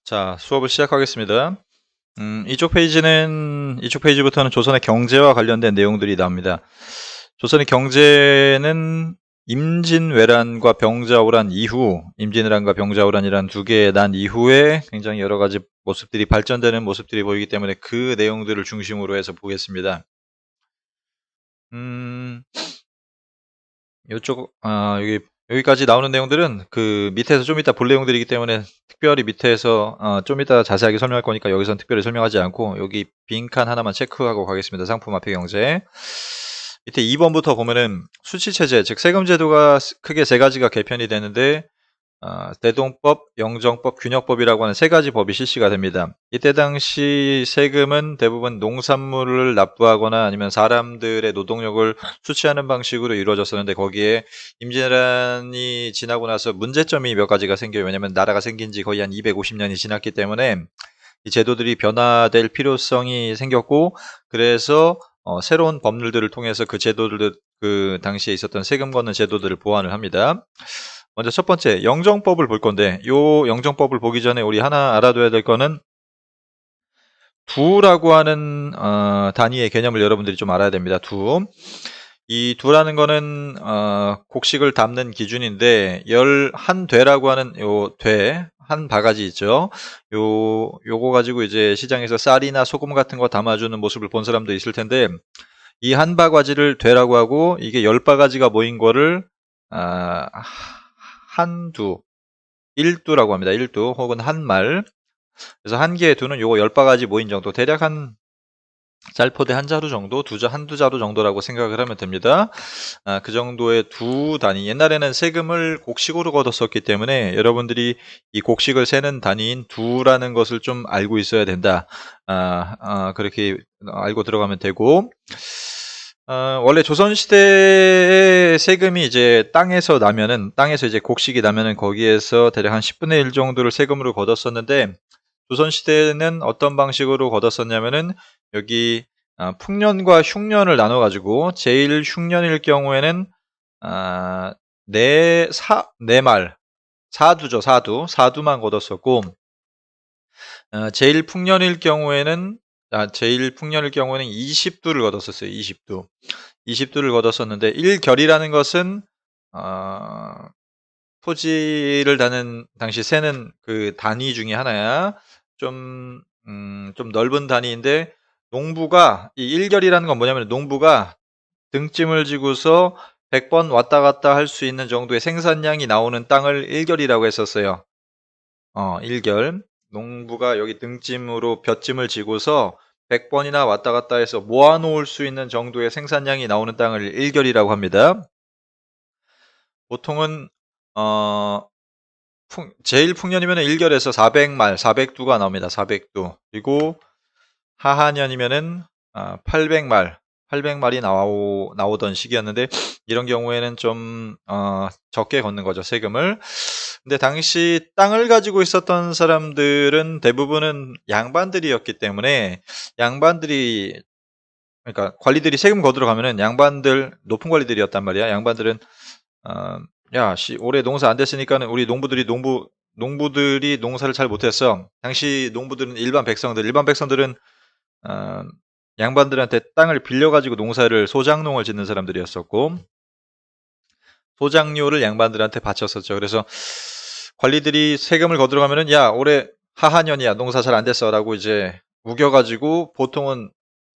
자, 수업을 시작하겠습니다. 이쪽 페이지부터는 조선의 경제와 관련된 내용들이 나옵니다. 조선의 경제는 임진왜란과 병자호란 이후, 임진왜란과 병자호란이란 두 개의 난 이후에 굉장히 여러 가지 모습들이 발전되는 모습들이 보이기 때문에 그 내용들을 중심으로 해서 보겠습니다. 여기까지 나오는 내용들은 그 밑에서 좀 이따 볼 내용들이기 때문에 특별히 밑에서 좀 이따 자세하게 설명할 거니까 여기서는 특별히 설명하지 않고 여기 빈칸 하나만 체크하고 가겠습니다. 상품 화폐 경제. 밑에 2번부터 보면은 수치체제, 즉 세금제도가 크게 세 가지가 개편이 되는데 대동법, 영정법, 균역법이라고 하는 세 가지 법이 실시가 됩니다. 이때 당시 세금은 대부분 농산물을 납부하거나 아니면 사람들의 노동력을 수취하는 방식으로 이루어졌었는데 거기에 임진왜란이 지나고 나서 문제점이 몇 가지가 생겨요. 왜냐하면 나라가 생긴 지 거의 한 250년이 지났기 때문에 이 제도들이 변화될 필요성이 생겼고 그래서 새로운 법률들을 통해서 그 제도들, 그 당시에 있었던 세금 걷는 제도들을 보완을 합니다. 먼저 첫 번째 영정법을 볼 건데 요 영정법을 보기 전에 우리 하나 알아둬야 될 거는 두라고 하는 단위의 개념을 여러분들이 좀 알아야 됩니다. 이 두라는 거는 곡식을 담는 기준인데 한 되라고 하는 요 돼, 한 바가지 있죠. 요거 가지고 이제 시장에서 쌀이나 소금 같은 거 담아주는 모습을 본 사람도 있을 텐데 이 한 바가지를 되라고 하고 이게 10바가지가 모인 거를 한두, 일두라고 합니다. 일두 혹은 한말. 그래서 한 개의 두는 요거 10바가지 모인 정도, 대략 한 짤포대 한 자루 정도, 한두 자루 정도라고 생각을 하면 됩니다. 그 정도의 두 단위. 옛날에는 세금을 곡식으로 걷었었기 때문에 여러분들이 이 곡식을 세는 단위인 두라는 것을 좀 알고 있어야 된다. 그렇게 알고 들어가면 되고, 원래 조선시대의 세금이 이제 땅에서 이제 곡식이 나면은 거기에서 대략 한 10분의 1 정도를 세금으로 걷었었는데, 조선시대는 어떤 방식으로 걷었었냐면은, 여기, 풍년과 흉년을 나눠가지고, 제일 흉년일 경우에는, 네 말, 사두죠, 사두만 걷었었고, 제일 풍년일 경우에는 20두를 걷었었어요. 20두를 걷었었는데 1결이라는 것은 토지를 당시 세는 그 단위 중에 하나야. 좀 넓은 단위인데 농부가 이 1결이라는 건 뭐냐면 농부가 등짐을 지고서 100번 왔다 갔다 할 수 있는 정도의 생산량이 나오는 땅을 1결이라고 했었어요. 1결. 농부가 여기 등짐으로 볏짐을 지고서 100번이나 왔다 갔다 해서 모아놓을 수 있는 정도의 생산량이 나오는 땅을 1결이라고 합니다. 보통은 제일 풍년이면 1결에서 400말, 400두가 나옵니다. 400두. 그리고 하하년이면은 800말이 나오던 시기였는데 이런 경우에는 좀 적게 걷는 거죠, 세금을. 근데 당시 땅을 가지고 있었던 사람들은 대부분은 양반들이었기 때문에 그러니까 관리들이 세금 거두러 가면은 양반들, 높은 관리들이었단 말이야. 양반들은 야, 올해 농사 안 됐으니까는 우리 농부들이 농사를 잘 못했어. 당시 농부들은 일반 백성들은 어, 양반들한테 땅을 빌려가지고 소장농을 짓는 사람들이었었고, 소장료를 양반들한테 바쳤었죠. 그래서 관리들이 세금을 거두러 가면은, 야, 올해 하하년이야. 농사 잘 안 됐어. 라고 이제 우겨가지고 보통은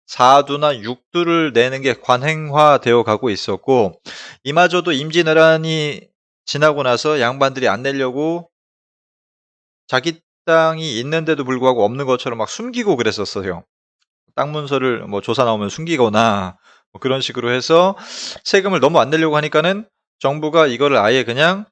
4두나 6두를 내는 게 관행화되어 가고 있었고, 이마저도 임진왜란이 지나고 나서 양반들이 안 내려고 자기 땅이 있는데도 불구하고 없는 것처럼 막 숨기고 그랬었어요. 땅 문서를 뭐 조사 나오면 숨기거나 뭐 그런 식으로 해서 세금을 너무 안 내려고 하니까는 정부가 이거를 아예 그냥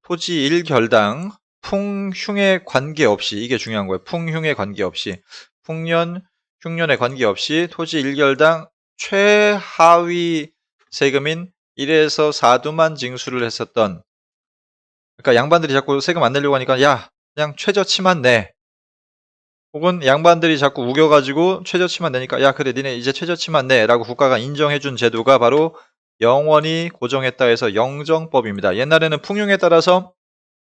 토지 1결당 풍흉에 관계없이, 이게 중요한 거예요. 풍흉에 관계없이, 풍년, 흉년에 관계없이 토지 1결당 최하위 세금인 1에서 4두만 징수를 했었던, 그러니까 양반들이 자꾸 세금 안 내려고 하니까 야, 그냥 최저치만 내. 혹은 양반들이 자꾸 우겨가지고 최저치만 내니까 야, 그래, 니네 이제 최저치만 내 라고 국가가 인정해준 제도가 바로 영원히 고정했다 해서 영정법입니다. 옛날에는 풍흉에 따라서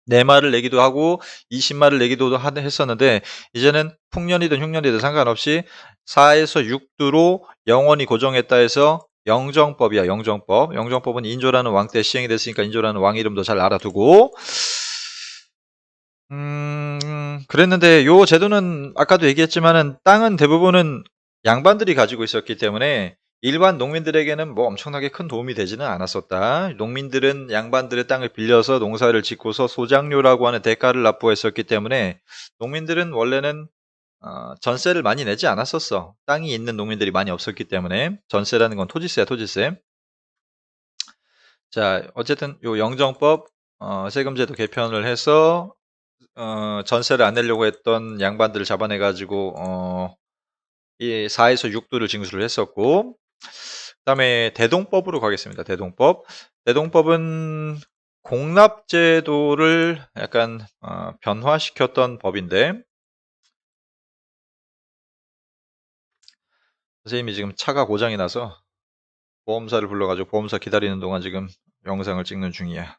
4마를 내기도 하고 20마를 내기도 했었는데 이제는 풍년이든 흉년이든 상관없이 4에서 6두로 영원히 고정했다 해서 영정법이야. 영정법. 영정법은 인조라는 왕 때 시행이 됐으니까 인조라는 왕 이름도 잘 알아두고 그랬는데 요 제도는 아까도 얘기했지만은 땅은 대부분은 양반들이 가지고 있었기 때문에 일반 농민들에게는 뭐 엄청나게 큰 도움이 되지는 않았었다. 농민들은 양반들의 땅을 빌려서 농사를 짓고서 소장료라고 하는 대가를 납부했었기 때문에 농민들은 원래는 전세를 많이 내지 않았었어. 땅이 있는 농민들이 많이 없었기 때문에 전세라는 건 토지세야, 토지세. 자, 어쨌든 요 영정법 세금제도 개편을 해서 전세를 안 내려고 했던 양반들을 잡아내가지고 이 4에서 6도를 징수를 했었고 그 다음에 대동법으로 가겠습니다. 대동법. 대동법은 공납제도를 약간 변화시켰던 법인데 선생님이 지금 차가 고장이 나서 보험사를 불러가지고 보험사 기다리는 동안 지금 영상을 찍는 중이야.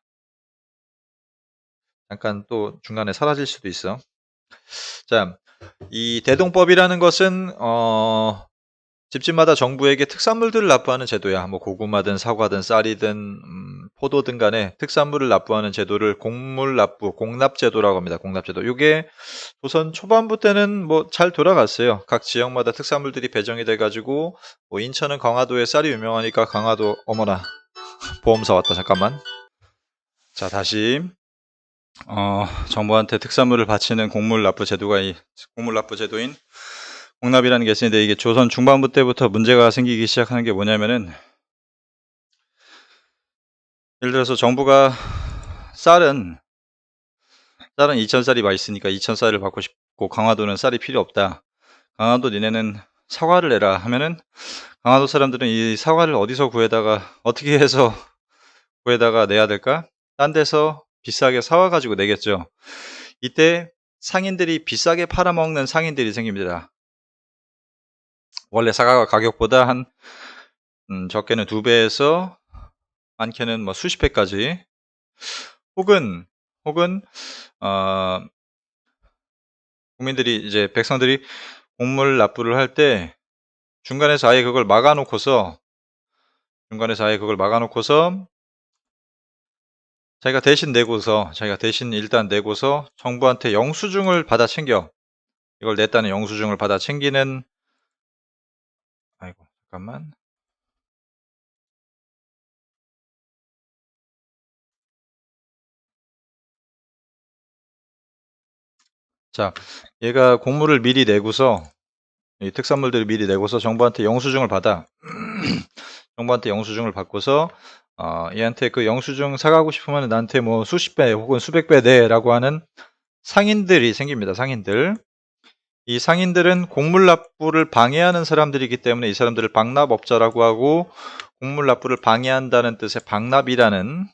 잠깐 또 중간에 사라질 수도 있어. 자, 이 대동법이라는 것은 집집마다 정부에게 특산물들을 납부하는 제도야. 뭐 고구마든 사과든 쌀이든 포도든 간에 특산물을 납부하는 제도를 공물납부, 공납제도라고 합니다. 공납제도. 이게 조선 초반부 때는 뭐 잘 돌아갔어요. 각 지역마다 특산물들이 배정이 돼가지고 뭐 인천은 강화도에 쌀이 유명하니까 강화도 어머나 보험사 왔다 잠깐만. 자 다시 정부한테 특산물을 바치는 공물납부 제도가 이 공물납부 제도인 공납이라는 게 있는데 이게 조선 중반부 때부터 문제가 생기기 시작하는 게 뭐냐면은 예를 들어서 정부가 쌀은 2,000쌀이 맛있으니까 2,000쌀을 받고 싶고 강화도는 쌀이 필요 없다. 강화도 니네는 사과를 내라 하면은 강화도 사람들은 이 사과를 어디서 구해다가 어떻게 해서 구해다가 내야 될까? 딴 데서 비싸게 사와 가지고 내겠죠. 이때 상인들이 비싸게 팔아먹는 상인들이 생깁니다. 원래 사과 가격보다 한 적게는 2배에서 많게는 뭐 수십 배까지 혹은 국민들이 이제 백성들이 공물 납부를 할 때 중간에서 아예 그걸 막아놓고서 자기가 대신 일단 내고서 정부한테 영수증을 받아 챙겨. 이걸 냈다는 영수증을 받아 챙기는 아이고 잠깐만. 자, 얘가 공물을 미리 내고서 이 특산물들을 미리 내고서 정부한테 영수증을 받아. 정부한테 영수증을 받고서 얘한테 그 영수증 사가고 싶으면 나한테 뭐 수십 배 혹은 수백 배 내라고 하는 상인들이 생깁니다. 상인들. 이 상인들은 공물납부를 방해하는 사람들이기 때문에 이 사람들을 방납업자라고 하고 공물납부를 방해한다는 뜻의 방납이라는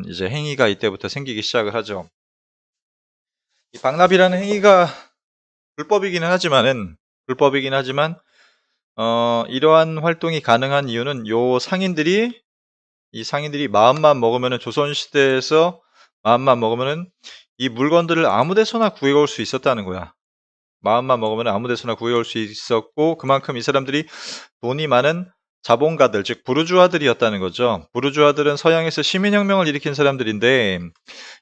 이제 행위가 이때부터 생기기 시작을 하죠. 이 방납이라는 행위가 불법이긴 하지만 이러한 활동이 가능한 이유는 이 상인들이 마음만 먹으면은 조선시대에서 마음만 먹으면은 이 물건들을 아무 데서나 구해올 수 있었다는 거야. 마음만 먹으면 아무 데서나 구해올 수 있었고 그만큼 이 사람들이 돈이 많은 자본가들 즉 부르주아들이었다는 거죠. 부르주아들은 서양에서 시민혁명을 일으킨 사람들인데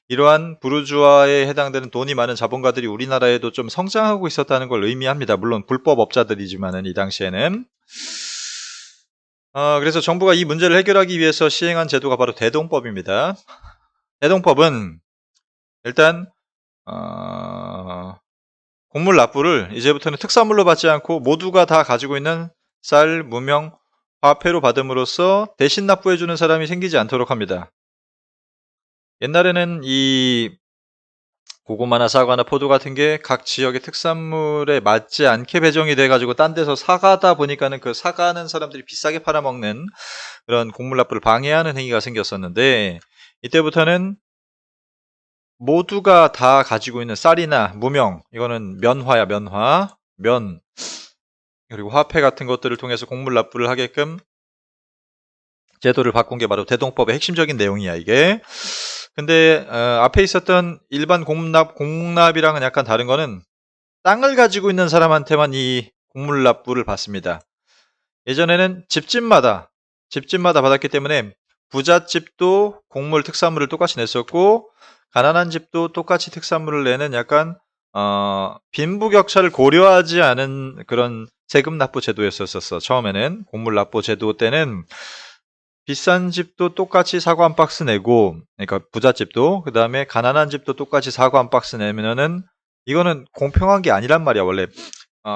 이러한 부르주아에 해당되는 돈이 많은 자본가들이 우리나라에도 좀 성장하고 있었다는 걸 의미합니다. 물론 불법업자들이지만은 이 당시에는 그래서 정부가 이 문제를 해결하기 위해서 시행한 제도가 바로 대동법입니다. 대동법은 일단 공물 납부를 이제부터는 특산물로 받지 않고 모두가 다 가지고 있는 쌀, 무명, 화폐로 받음으로써 대신 납부해주는 사람이 생기지 않도록 합니다. 옛날에는 이 고구마나 사과나 포도 같은 게 각 지역의 특산물에 맞지 않게 배정이 돼가지고 딴 데서 사가다 보니까는 그 사가는 사람들이 비싸게 팔아먹는 그런 공물 납부를 방해하는 행위가 생겼었는데 이때부터는 모두가 다 가지고 있는 쌀이나 무명, 이거는 면화야, 면, 그리고 화폐 같은 것들을 통해서 공물 납부를 하게끔 제도를 바꾼 게 바로 대동법의 핵심적인 내용이야, 이게. 근데 앞에 있었던 일반 공납이랑은 약간 다른 거는 땅을 가지고 있는 사람한테만 이 공물납부를 받습니다. 예전에는 집집마다 받았기 때문에 부잣집도 곡물 특산물을 똑같이 냈었고 가난한 집도 똑같이 특산물을 내는 약간 빈부격차를 고려하지 않은 그런 세금 납부 제도였었어. 처음에는 곡물 납부 제도 때는 비싼 집도 똑같이 사과 한 박스 내고, 그러니까 부잣집도, 그 다음에 가난한 집도 똑같이 사과 한 박스 내면은 이거는 공평한 게 아니란 말이야. 원래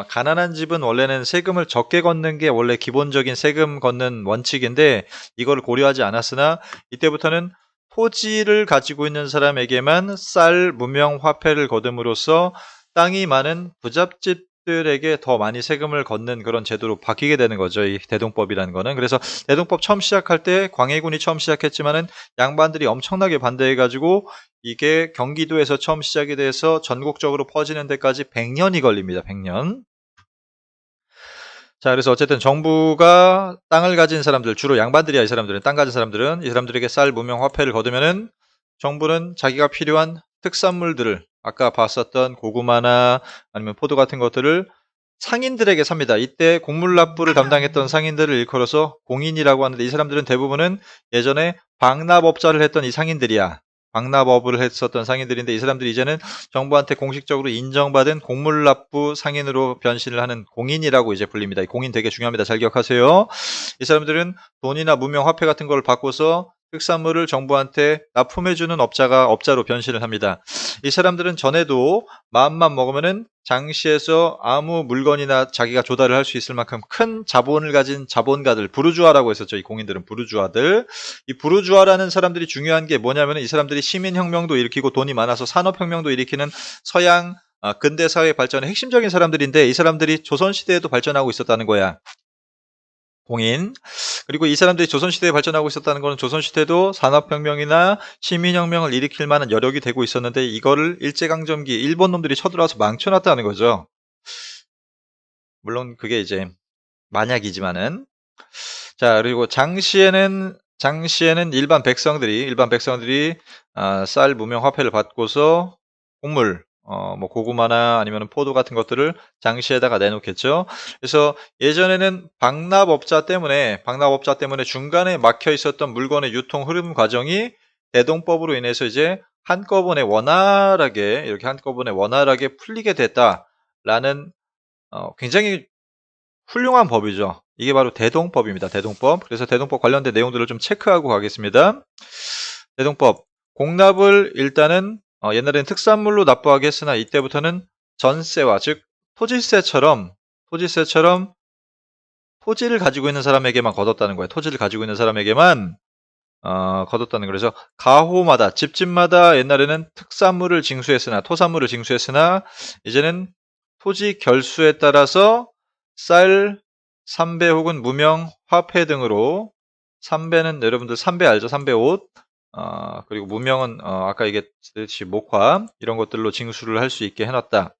가난한 집은 원래는 세금을 적게 걷는 게 원래 기본적인 세금 걷는 원칙인데 이걸 고려하지 않았으나 이때부터는 토지를 가지고 있는 사람에게만 쌀 무명 화폐를 거둠으로써 땅이 많은 부잣집들에게 더 많이 세금을 걷는 그런 제도로 바뀌게 되는 거죠. 이 대동법이라는 거는. 그래서 대동법 처음 시작할 때 광해군이 처음 시작했지만은 양반들이 엄청나게 반대해가지고 이게 경기도에서 처음 시작이 돼서 전국적으로 퍼지는 데까지 100년이 걸립니다. 100년. 자, 그래서 어쨌든 정부가 땅을 가진 사람들, 주로 양반들이야, 이 사람들은. 땅 가진 사람들은 이 사람들에게 쌀, 무명, 화폐를 거두면은 정부는 자기가 필요한 특산물들을 아까 봤었던 고구마나 아니면 포도 같은 것들을 상인들에게 삽니다. 이때 곡물납부를 담당했던 상인들을 일컬어서 공인이라고 하는데 이 사람들은 대부분은 예전에 방납업자를 했던 이 상인들이야. 방납업을 했었던 상인들인데 이 사람들이 이제는 정부한테 공식적으로 인정받은 곡물납부 상인으로 변신을 하는 공인이라고 이제 불립니다. 이 공인 되게 중요합니다. 잘 기억하세요. 이 사람들은 돈이나 무명 화폐 같은 걸 바꿔서 특산물을 정부한테 납품해주는 업자로 변신을 합니다. 이 사람들은 전에도 마음만 먹으면은 장시에서 아무 물건이나 자기가 조달을 할 수 있을 만큼 큰 자본을 가진 자본가들, 부르주아라고 했었죠. 이 공인들은 부르주아들. 이 부르주아라는 사람들이 중요한 게 뭐냐면은 이 사람들이 시민혁명도 일으키고 돈이 많아서 산업혁명도 일으키는 서양 근대사회 발전의 핵심적인 사람들인데 이 사람들이 조선시대에도 발전하고 있었다는 거야. 공인. 그리고 이 사람들이 조선시대에 발전하고 있었다는 것은 조선시대도 산업혁명이나 시민혁명을 일으킬 만한 여력이 되고 있었는데 이거를 일제강점기 일본 놈들이 쳐들어와서 망쳐놨다는 거죠. 물론 그게 이제 만약이지만은. 자, 그리고 장시에는 일반 백성들이 쌀 무명 화폐를 받고서 곡물 뭐 고구마나 아니면 포도 같은 것들을 장시에다가 내놓겠죠. 그래서 예전에는 방납업자 때문에 중간에 막혀 있었던 물건의 유통 흐름 과정이 대동법으로 인해서 이제 한꺼번에 원활하게 풀리게 됐다라는 굉장히 훌륭한 법이죠. 이게 바로 대동법입니다. 대동법. 그래서 대동법 관련된 내용들을 좀 체크하고 가겠습니다. 대동법. 공납을 일단은 옛날에는 특산물로 납부하게 했으나 이때부터는 전세와 즉 토지세처럼 토지를 가지고 있는 사람에게만 거뒀다는 거예요. 토지를 가지고 있는 사람에게만 거뒀다는 거예요. 그래서 가호마다 집집마다 옛날에는 특산물을 징수했으나 토산물을 징수했으나 이제는 토지 결수에 따라서 쌀, 삼배 혹은 무명, 화폐 등으로 삼배는 여러분들 삼배 알죠? 삼배 옷. 그리고 무명은 아까 얘기했듯이 목화 이런 것들로 징수를 할 수 있게 해놨다.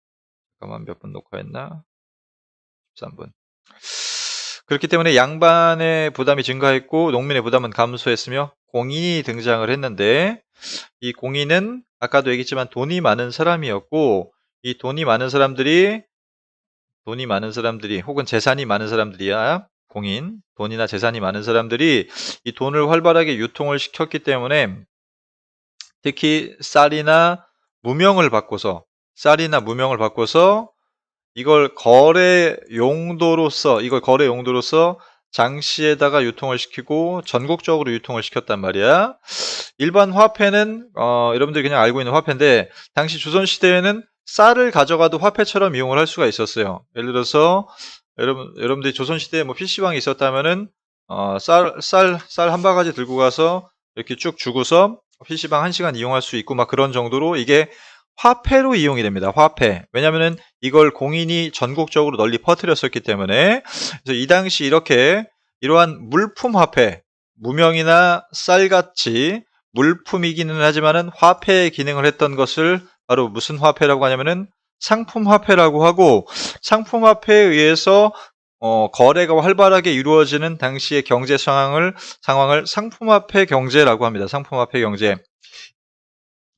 잠깐만 몇 분 녹화했나? 13분. 그렇기 때문에 양반의 부담이 증가했고 농민의 부담은 감소했으며 공인이 등장을 했는데 이 공인은 아까도 얘기했지만 돈이 많은 사람이었고 이 돈이 많은 사람들이 혹은 재산이 많은 사람들이야 공인, 돈이나 재산이 많은 사람들이 이 돈을 활발하게 유통을 시켰기 때문에 특히 쌀이나 무명을 바꿔서 이걸 거래 용도로서 장시에다가 유통을 시키고 전국적으로 유통을 시켰단 말이야. 일반 화폐는 여러분들이 그냥 알고 있는 화폐인데 당시 조선시대에는 쌀을 가져가도 화폐처럼 이용을 할 수가 있었어요. 예를 들어서 여러분들이 조선시대에 뭐 PC방이 있었다면은 쌀 한 바가지 들고 가서 이렇게 쭉 주고서 PC방 1시간 이용할 수 있고 막 그런 정도로 이게 화폐로 이용이 됩니다. 화폐. 왜냐면은 이걸 공인이 전국적으로 널리 퍼뜨렸었기 때문에. 그래서 이 당시 이러한 물품 화폐, 무명이나 쌀같이 물품이기는 하지만은 화폐의 기능을 했던 것을 바로 무슨 화폐라고 하냐면은 상품 화폐라고 하고 상품 화폐에 의해서 거래가 활발하게 이루어지는 당시의 경제 상황을 상품 화폐 경제라고 합니다. 상품 화폐 경제.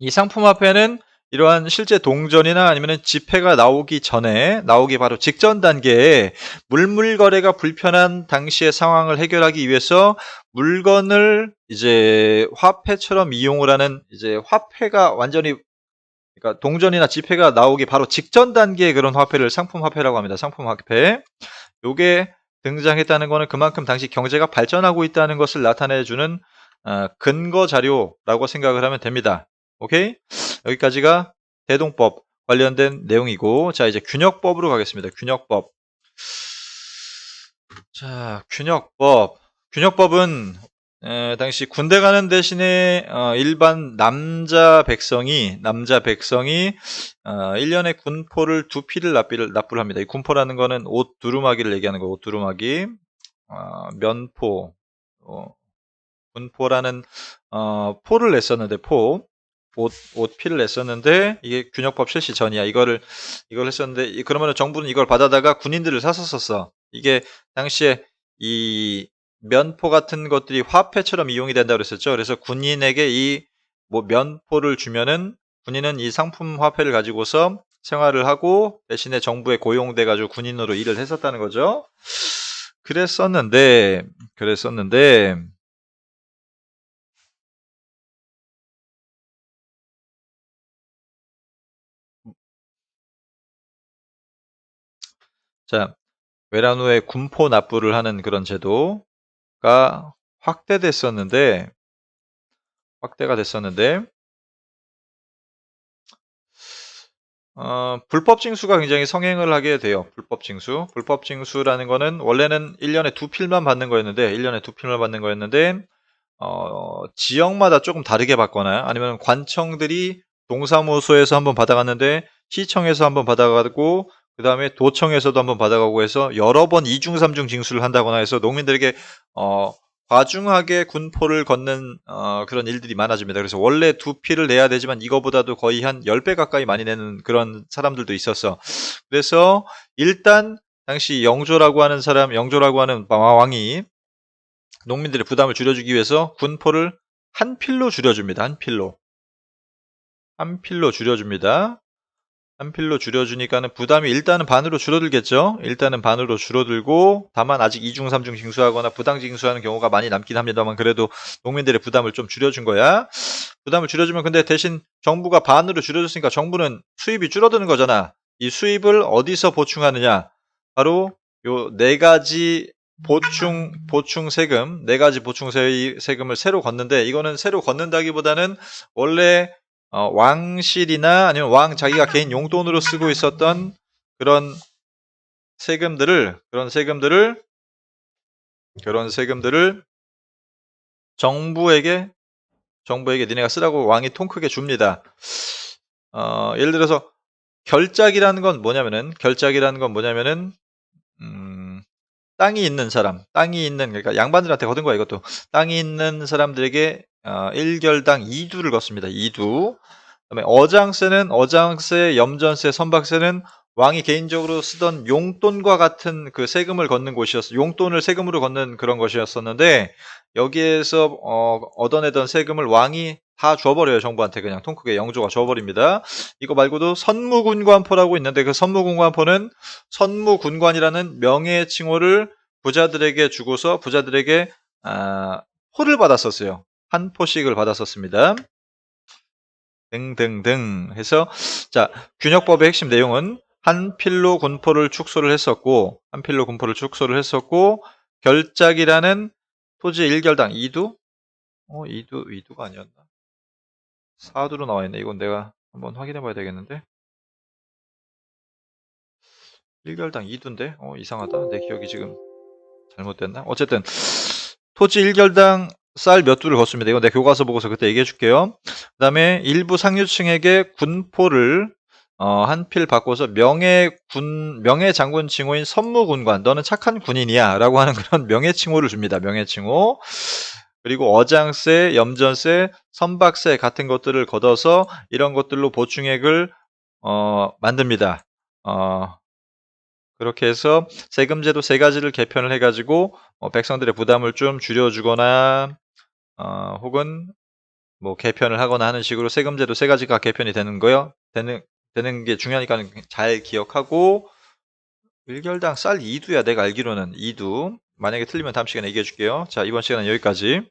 이 상품화폐는 이러한 실제 동전이나 아니면 지폐가 나오기 전에, 나오기 바로 직전 단계에 물물거래가 불편한 당시의 상황을 해결하기 위해서 물건을 이제 화폐처럼 이용을 하는, 이제 화폐가 완전히, 그러니까 동전이나 지폐가 나오기 바로 직전 단계의 그런 화폐를 상품화폐라고 합니다. 상품화폐. 요게 등장했다는 거는 그만큼 당시 경제가 발전하고 있다는 것을 나타내주는 근거 자료라고 생각을 하면 됩니다. 오케이? 여기까지가 대동법 관련된 내용이고, 자, 이제 균역법으로 가겠습니다. 균역법. 자, 균역법. 균역법은 당시 군대 가는 대신에 일반 남자 백성이 1년에 군포를 2피를 납부를 합니다. 이 군포라는 거는 옷 두루마기를 얘기하는 거, 옷 두루마기. 면포, 군포라는 포를 냈었는데, 옷피를 냈었는데, 이게 균역법 실시 전이야. 이걸 했었는데, 그러면 정부는 이걸 받아다가 군인들을 샀었어. 이게 당시에 이 면포 같은 것들이 화폐처럼 이용이 된다고 그랬었죠. 그래서 군인에게 이 뭐 면포를 주면은 군인은 이 상품 화폐를 가지고서 생활을 하고 대신에 정부에 고용돼 가지고 군인으로 일을 했었다는 거죠. 그랬었는데 자, 외란 후에 군포 납부를 하는 그런 제도가 확대가 됐었는데, 불법 징수가 굉장히 성행을 하게 돼요. 불법 징수. 불법 징수라는 거는 원래는 1년에 2필만 받는 거였는데, 지역마다 조금 다르게 받거나 아니면 관청들이 동사무소에서 한번 받아갔는데 시청에서 한번 받아가고 그 다음에 도청에서도 한번 받아가고 해서 여러 번 2중 3중 징수를 한다거나 해서 농민들에게 과중하게 군포를 걷는 그런 일들이 많아집니다. 그래서 원래 2피를 내야 되지만 이거보다도 거의 한 10배 가까이 많이 내는 그런 사람들도 있었어. 그래서 일단 당시 영조라고 하는 왕이 농민들의 부담을 줄여주기 위해서 군포를 한 필로 줄여줍니다. 한 필로 줄여줍니다. 한 필로 줄여주니까는 부담이 일단은 반으로 줄어들겠죠. 일단은 반으로 줄어들고, 다만 아직 2중 3중 징수하거나 부당 징수하는 경우가 많이 남긴 합니다만, 그래도 농민들의 부담을 좀 줄여준 거야. 부담을 줄여주면 근데 대신 정부가 반으로 줄여줬으니까 정부는 수입이 줄어드는 거잖아. 이 수입을 어디서 보충하느냐? 바로 요 네 가지 보충 세금, 네 가지 보충 세금을 새로 걷는데, 이거는 새로 걷는다기보다는 원래 왕실이나 아니면 왕 자기가 개인 용돈으로 쓰고 있었던 그런 세금들을 정부에게 니네가 쓰라고 왕이 통 크게 줍니다. 예를 들어서 결작이라는 건 뭐냐면은 땅이 있는 그러니까 양반들한테 거둔 거야. 이것도 땅이 있는 사람들에게 1결당 2두를 걷습니다. 2두. 그다음에 어장세, 염전세, 선박세는 왕이 개인적으로 쓰던 용돈과 같은 그 세금을 걷는 곳이었어. 용돈을 세금으로 걷는 그런 것이었었는데, 여기에서 얻어내던 세금을 왕이 다 줘버려요. 정부한테 그냥 통 크게 영조가 줘버립니다. 이거 말고도 선무군관포라고 있는데, 그 선무군관포는 선무군관이라는 명예 칭호를 부자들에게 주고서 부자들에게 포를 받았었어요. 한 포씩을 받았었습니다. 등등등 해서, 자, 균역법의 핵심 내용은 한 필로 군포를 축소를 했었고, 결작이라는 토지 1결당 2두? 2두가 아니었나? 4두로 나와 있네. 이건 내가 한번 확인해 봐야 되겠는데. 1결당 2두인데? 이상하다. 내 기억이 지금 잘못됐나? 어쨌든 토지 1결당 쌀 몇 두를 걷습니다. 이건 내 교과서 보고서 그때 얘기해 줄게요. 그 다음에 일부 상류층에게 군포를 한 필 바꿔서 명예 장군 칭호인 선무군관, 너는 착한 군인이야 라고 하는 그런 명예 칭호를 줍니다. 명예 칭호. 그리고 어장세, 염전세, 선박세 같은 것들을 걷어서 이런 것들로 보충액을 만듭니다. 그렇게 해서 세금제도 3가지를 개편을 해가지고 백성들의 부담을 좀 줄여주거나 혹은 뭐 개편을 하거나 하는 식으로 세금제도 3가지가 개편이 되는 거요. 되는 게 중요하니까 잘 기억하고 1개월당 쌀 2두야. 내가 알기로는 2두. 만약에 틀리면 다음 시간에 얘기해 줄게요. 자, 이번 시간은 여기까지.